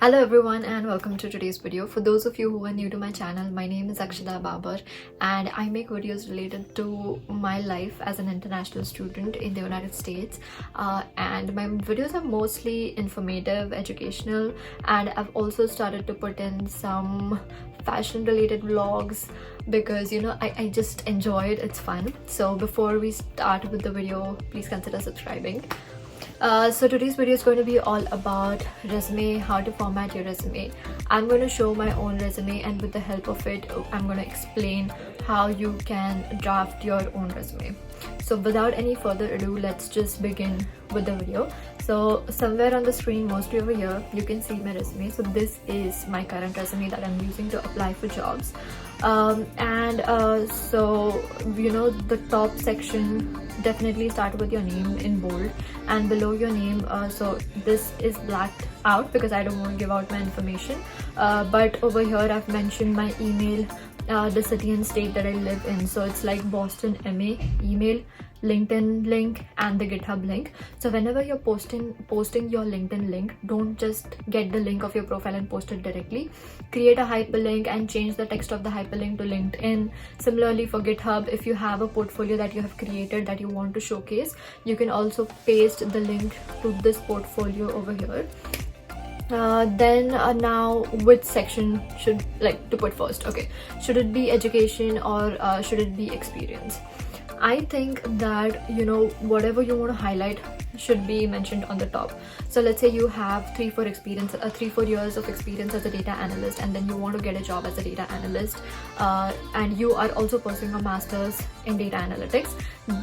Hello everyone and welcome to today's video. For those of you who are new to my channel, my name is Akshada Babar and I make videos related to my life as an international student in the United States, and my videos are mostly informative, educational, and I've also started to put in some fashion related vlogs because I just enjoy it. It's fun. So before we start with the video, please consider subscribing. So today's video is going to be all about resume, how to format your resume. I'm going to show my own resume, and with the help of it I'm going to explain how you can draft your own resume. So without any further ado, let's just begin with the video. So somewhere on the screen, mostly over here, you can see my resume. So this is my current resume that I'm using to apply for jobs. So the top section, definitely start with your name in bold, and below your name, so this is blacked out because I don't want to give out my information, but over here I've mentioned my email, the city and state that I live in. So it's like Boston, MA, email, LinkedIn link, and the GitHub link. So whenever you're posting your LinkedIn link, don't just get the link of your profile and post it directly. Create a hyperlink and change the text of the hyperlink to LinkedIn. Similarly for GitHub, if you have a portfolio that you have created that you want to showcase, you can also paste the link to this portfolio over here. Now which section should to put first? Okay, should it be education or should it be experience? I think that whatever you want to highlight should be mentioned on the top. So let's say you have 3-4 years of experience as a data analyst, and then you want to get a job as a data analyst, and you are also pursuing a master's in data analytics.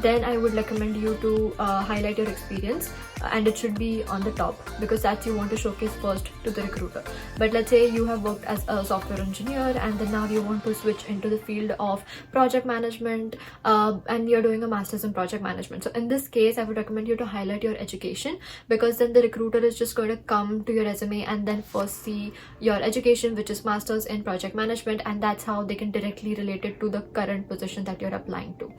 Then I would recommend you to highlight your experience, and it should be on the top because that you want to showcase first to the recruiter. But let's say you have worked as a software engineer, and then now you want to switch into the field of project management, and you're doing a master's in project management. So in this case, I would recommend you to highlight your education, because then the recruiter is just going to come to your resume and then first see your education, which is master's in project management, and that's how they can directly relate it to the current position that you're applying to.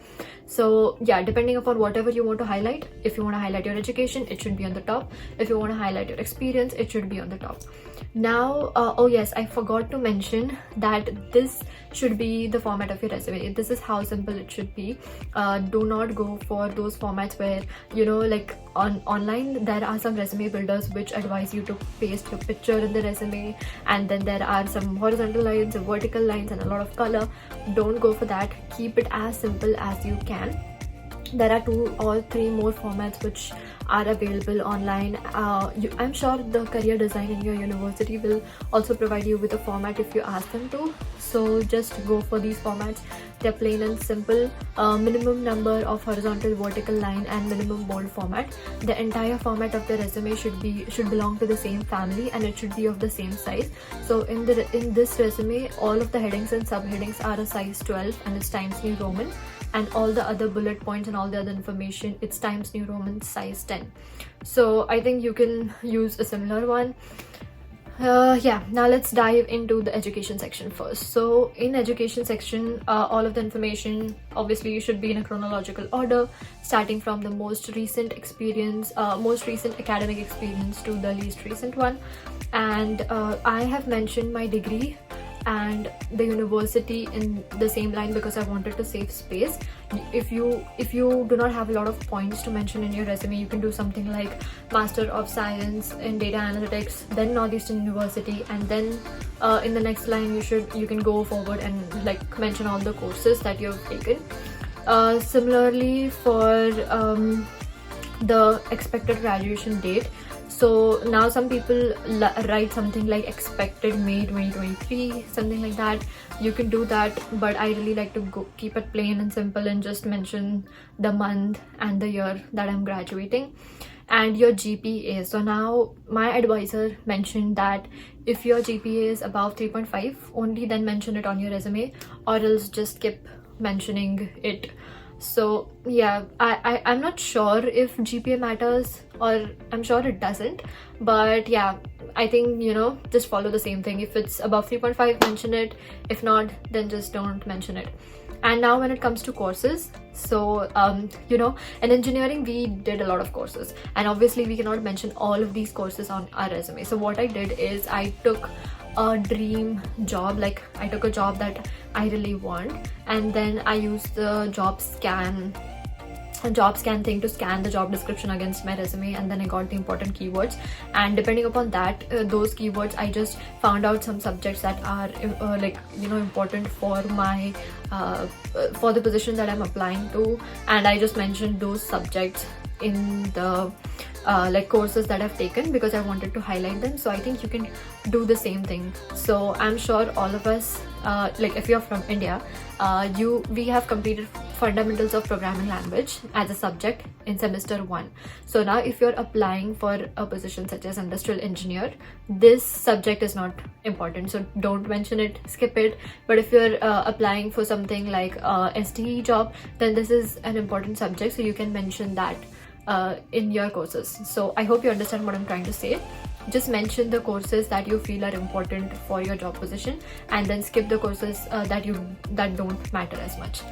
So yeah, depending upon whatever you want to highlight, if you want to highlight your education, it should be on the top. If you want to highlight your experience, it should be on the top. Now oh yes, I forgot to mention that this should be the format of your resume. This is how simple it should be. Do not go for those formats where like online there are some resume builders which advise you to paste your picture in the resume, and then there are some horizontal lines, vertical lines, and a lot of color. Don't go for that. Keep it as simple as you can. There are 2 or 3 more formats which are available online. I'm sure the career design in your university will also provide you with a format if you ask them to. So just go for these formats. They're plain and simple. Minimum number of horizontal, vertical line, and minimum bold format. The entire format of the resume should belong to the same family, and it should be of the same size. So in this resume, all of the headings and subheadings are a size 12, and it's Times New Roman. And all the other bullet points and all the other information, it's Times New Roman size 10. So I think you can use a similar one. Yeah, now let's dive into the education section first. So in education section, all of the information, obviously you should be in a chronological order, starting from the most recent experience, most recent academic experience to the least recent one. And I have mentioned my degree and the university in the same line because I wanted to save space. If you do not have a lot of points to mention in your resume, you can do something like Master of Science in Data Analytics, then Northeastern University, and then in the next line you can go forward and mention all the courses that you have taken. Similarly for the expected graduation date. So now some people write something like expected May 2023, something like that. You can do that, but I really like to keep it plain and simple and just mention the month and the year that I'm graduating. And your GPA. So now my advisor mentioned that if your GPA is above 3.5, only then mention it on your resume, or else just keep mentioning it. So yeah, I'm not sure if GPA matters, or I'm sure it doesn't, but yeah, I think just follow the same thing. If it's above 3.5, mention it. If not, then just don't mention it. And now when it comes to courses, so you know, in engineering we did a lot of courses, and obviously we cannot mention all of these courses on our resume. So what I did is I took a dream job, like I took a job that I really want, and then I used the job scan thing to scan the job description against my resume, and then I got the important keywords, and depending upon that those keywords, I just found out some subjects that are like, you know, important for my for the position that I'm applying to, and I just mentioned those subjects in the like courses that I've taken, because I wanted to highlight them. So I think you can do the same thing. So I'm sure all of us, like if you're from India, we have completed fundamentals of programming language as a subject in semester 1. So now if you're applying for a position such as industrial engineer, this subject is not important, so don't mention it, skip it. But if you're applying for something like STE job, then this is an important subject, so you can mention that in your courses. So I hope you understand what I'm trying to say. Just mention the courses that you feel are important for your job position, and then skip the courses that don't matter as much.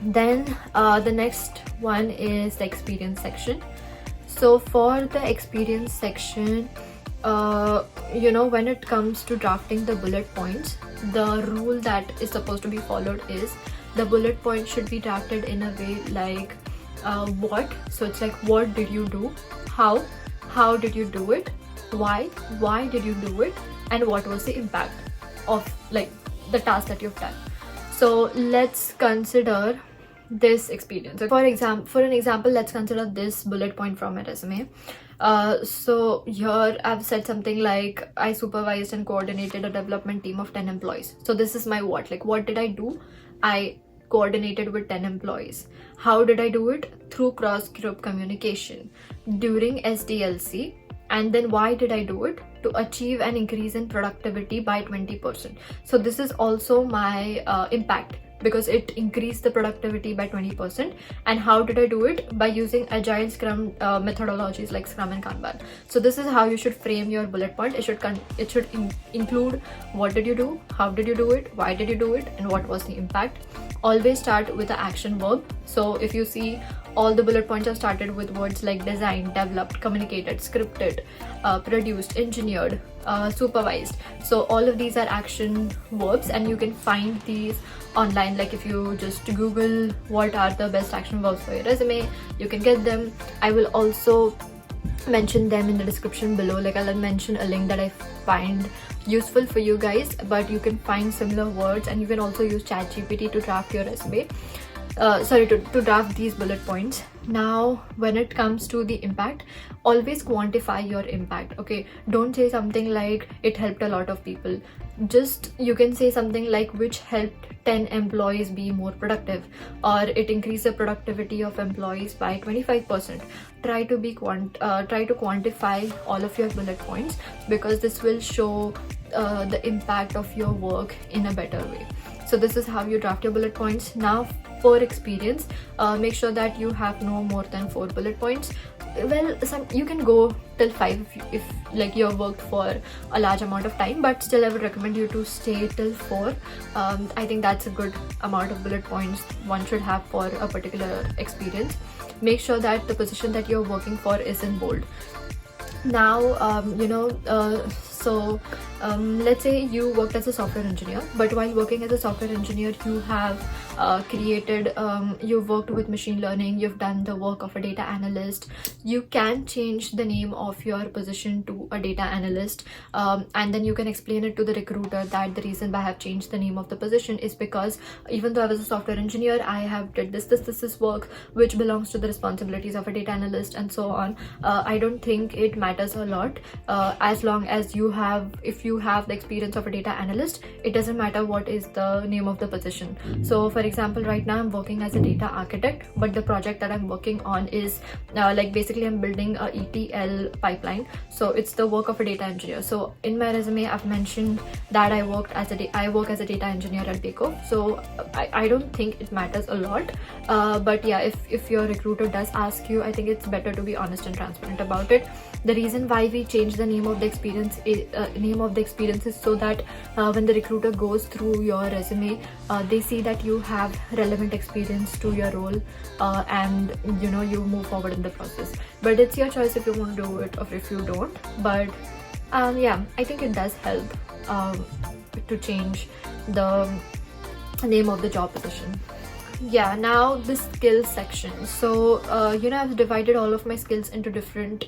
Then the next one is the experience section. So for the experience section, you know, when it comes to drafting the bullet points, the rule that is supposed to be followed is the bullet point should be drafted in a way like what. So it's like, what did you do, how did you do it, why did you do it, and what was the impact of like the task that you've done. So let's consider this experience. So for an example, let's consider this bullet point from my resume. So here I've said something like, I supervised and coordinated a development team of 10 employees. So this is my what, like what did I do? I coordinated with 10 employees. How did I do it? Through cross-group communication during SDLC. And then why did I do it? To achieve an increase in productivity by 20%. So this is also my impact, because it increased the productivity by 20%. And how did I do it? By using agile Scrum methodologies like Scrum and Kanban. So this is how you should frame your bullet point. It should include what did you do, how did you do it, why did you do it, and what was the impact. Always start with the action verb. So if you see, all the bullet points are started with words like designed, developed, communicated, scripted, produced, engineered, supervised. So all of these are action verbs, and you can find these online. Like if you just Google what are the best action verbs for your resume, you can get them. I will also mention them in the description below. Like I'll mention a link that I find useful for you guys, but you can find similar words, and you can also use ChatGPT to draft your resume. To draft these bullet points. Now when it comes to the impact, always quantify your impact. Okay, don't say something like it helped a lot of people. Just you can say something like which helped 10 employees be more productive, or it increased the productivity of employees by 25%. Try to quantify all of your bullet points, because this will show the impact of your work in a better way. So this is how you draft your bullet points. Now for experience, make sure that you have no more than 4 bullet points. Well, you can go till 5 if like you've worked for a large amount of time, but still I would recommend you to stay till 4. I think that's a good amount of bullet points one should have for a particular experience. Make sure that the position that you're working for is in bold. Now let's say you worked as a software engineer, but while working as a software engineer, you have you've worked with machine learning, you've done the work of a data analyst. You can change the name of your position to a data analyst, and then you can explain it to the recruiter that the reason why I have changed the name of the position is because even though I was a software engineer, I have did this work which belongs to the responsibilities of a data analyst, and so on. I don't think it matters a lot, as long as if you have the experience of a data analyst, it doesn't matter what is the name of the position. So for example, right now I'm working as a data architect, but the project that I'm working on is like basically I'm building a ETL pipeline, so it's the work of a data engineer. So in my resume I've mentioned that I work as a data engineer at Bake-Off. So I don't think it matters a lot, but yeah, if your recruiter does ask you, I think it's better to be honest and transparent about it. The reason why we changed the name of the of the experiences, so that when the recruiter goes through your resume, they see that you have relevant experience to your role, and you know, you move forward in the process. But it's your choice if you want to do it or if you don't. But yeah, I think it does help to change the name of the job position. Yeah, now the skills section. So you know, I've divided all of my skills into different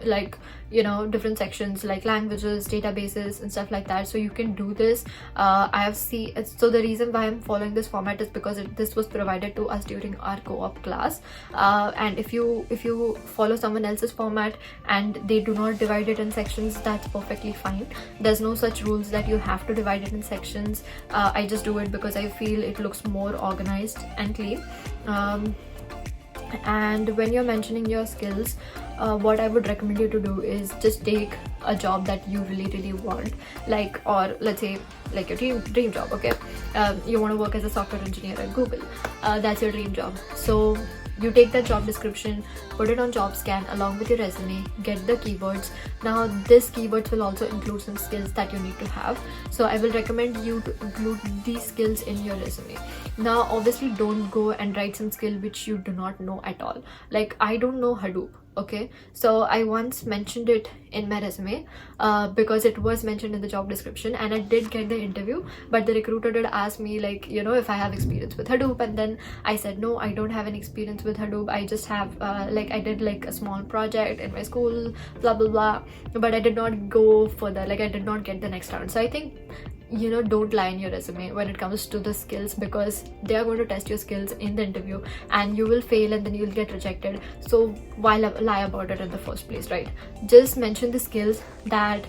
like, you know, different sections like languages, databases and stuff like that. So you can do this. I have seen, so the reason why I'm following this format is because this was provided to us during our co-op class, and if you follow someone else's format and they do not divide it in sections, that's perfectly fine. There's no such rules that you have to divide it in sections. I just do it because I feel it looks more organized and clean. And when you're mentioning your skills, what I would recommend you to do is just take a job that you really want, like, or let's say like your dream job. Okay, you want to work as a software engineer at Google. That's your dream job. So you take that job description, put it on JobScan along with your resume, get the keywords. Now this keywords will also include some skills that you need to have, so I will recommend you to include these skills in your resume. Now obviously don't go and write some skill which you do not know at all. Like, I don't know Hadoop. Okay, so I once mentioned it in my resume because it was mentioned in the job description, and I did get the interview, but the recruiter did ask me, like, you know, if I have experience with Hadoop, and then I said no, I don't have any experience with Hadoop. I just have like, I did like a small project in my school, blah blah blah, but I did not go further. Like, I did not get the next round. So I think, you know, don't lie in your resume when it comes to the skills, because they are going to test your skills in the interview and you will fail and then you'll get rejected. So why lie about it in the first place, right? Just mention the skills that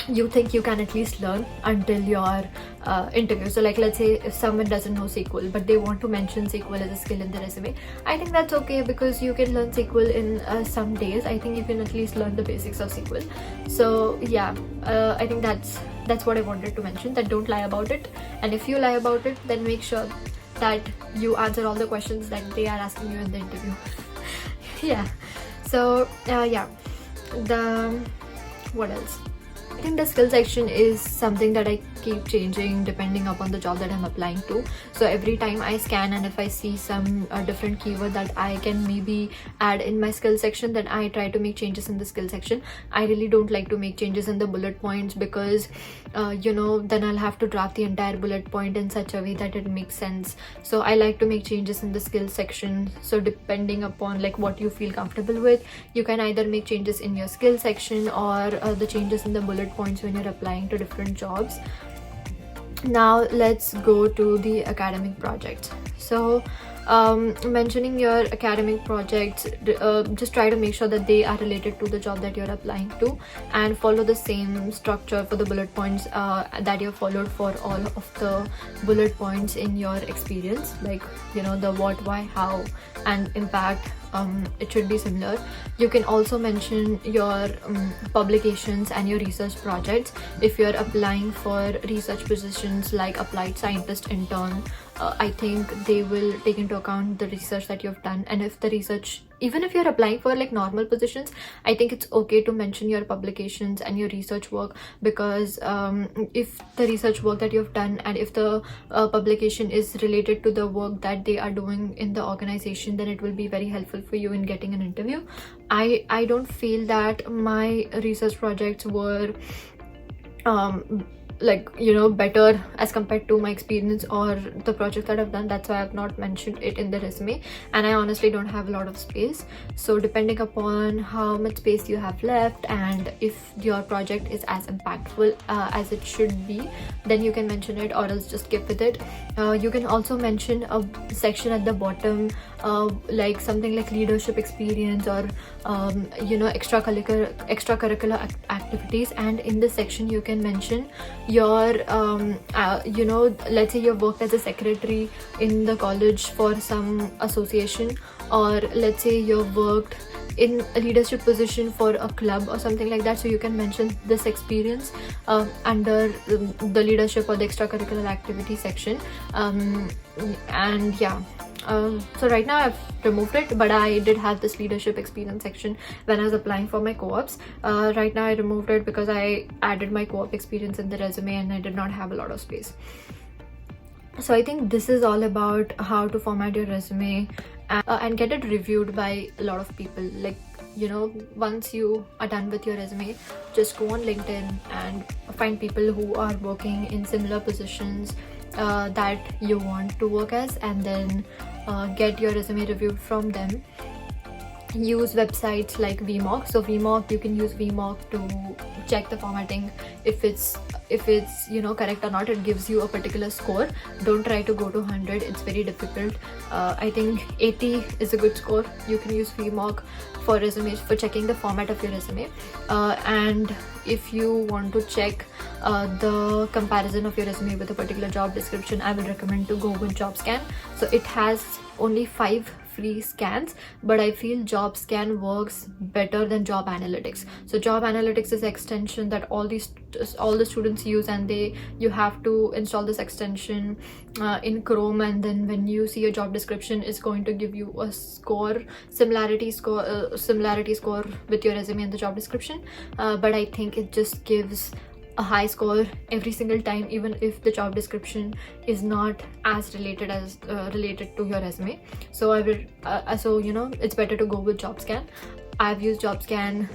you think you can at least learn until your interview. So like, let's say if someone doesn't know SQL but they want to mention SQL as a skill in the resume, I think that's okay, because you can learn SQL in some days. I think you can at least learn the basics of SQL. So yeah, I think that's what I wanted to mention, that don't lie about it. And if you lie about it, then make sure that you answer all the questions that they are asking you in the interview. Yeah, so yeah, what else? I think the skill section is something that I keep changing depending upon the job that I'm applying to. So every time I scan, and if I see some different keyword that I can maybe add in my skill section, then I try to make changes in the skill section. I really don't like to make changes in the bullet points, because you know, then I'll have to draft the entire bullet point in such a way that it makes sense. So I like to make changes in the skill section. So depending upon like what you feel comfortable with, you can either make changes in your skill section or the changes in the bullet points when you're applying to different jobs. Now let's go to the academic projects. So mentioning your academic projects, just try to make sure that they are related to the job that you're applying to, and follow the same structure for the bullet points that you followed for all of the bullet points in your experience. Like, you know, the what, why, how and impact, it should be similar. You can also mention your publications and your research projects. If you're applying for research positions like applied scientist, intern, I think they will take into account the research that you've done. And if the research, even if you're applying for like normal positions, I think it's okay to mention your publications and your research work, because if the research work that you've done and if the publication is related to the work that they are doing in the organization, then it will be very helpful for you in getting an interview. I don't feel that my research projects were like, you know, better as compared to my experience or the project that I've done. That's why I've not mentioned it in the resume, and I honestly don't have a lot of space. So depending upon how much space you have left and if your project is as impactful as it should be, then you can mention it, or else just skip with it. You can also mention a section at the bottom, like something like leadership experience or you know, extracurricular activities, and in this section you can mention your you know, let's say you've worked as a secretary in the college for some association, or let's say you've worked in a leadership position for a club or something like that. So you can mention this experience under the leadership or the extracurricular activity section. And yeah, So right now I've removed it, but I did have this leadership experience section when I was applying for my co-ops. Right now I removed it because I added my co-op experience in the resume and I did not have a lot of space. So I think this is all about how to format your resume and get it reviewed by a lot of people. Like, you know, once you are done with your resume, just go on LinkedIn and find people who are working in similar positions that you want to work as, and then get your resume reviewed from them. Use websites like VMock. So VMock, you can use VMock to check the formatting, if it's you know, correct or not. It gives you a particular score. Don't try to go to 100, it's very difficult. I think 80 is a good score. You can use VMock for resumes, for checking the format of your resume. And if you want to check the comparison of your resume with a particular job description, I would recommend to go with JobScan. So it has only 5 free scans, but I feel JobScan works better than Job Analytics. So Job Analytics is an extension that all the students use, and you have to install this extension in Chrome, and then when you see a job description, it's going to give you a similarity score with your resume and the job description. But I think it just gives a high score every single time, even if the job description is not as related to your resume. So I will so you know, it's better to go with JobScan. I've used JobScan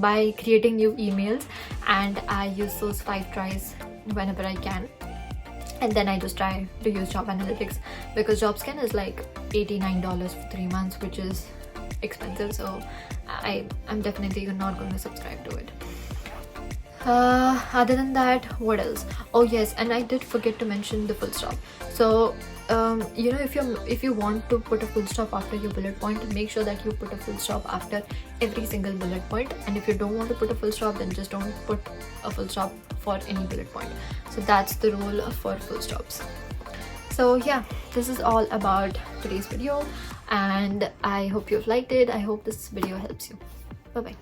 by creating new emails, and I use those 5 tries whenever I can, and then I just try to use Job Analytics, because JobScan is like $89 for 3 months, which is expensive. So I'm definitely not going to subscribe to it. Other than that, what else? Oh yes, and I did forget to mention the full stop. So you know, if you want to put a full stop after your bullet point, make sure that you put a full stop after every single bullet point. And if you don't want to put a full stop, then just don't put a full stop for any bullet point. So that's the rule for full stops. So yeah, this is all about today's video, and I hope you've liked it. I hope this video helps you. Bye bye.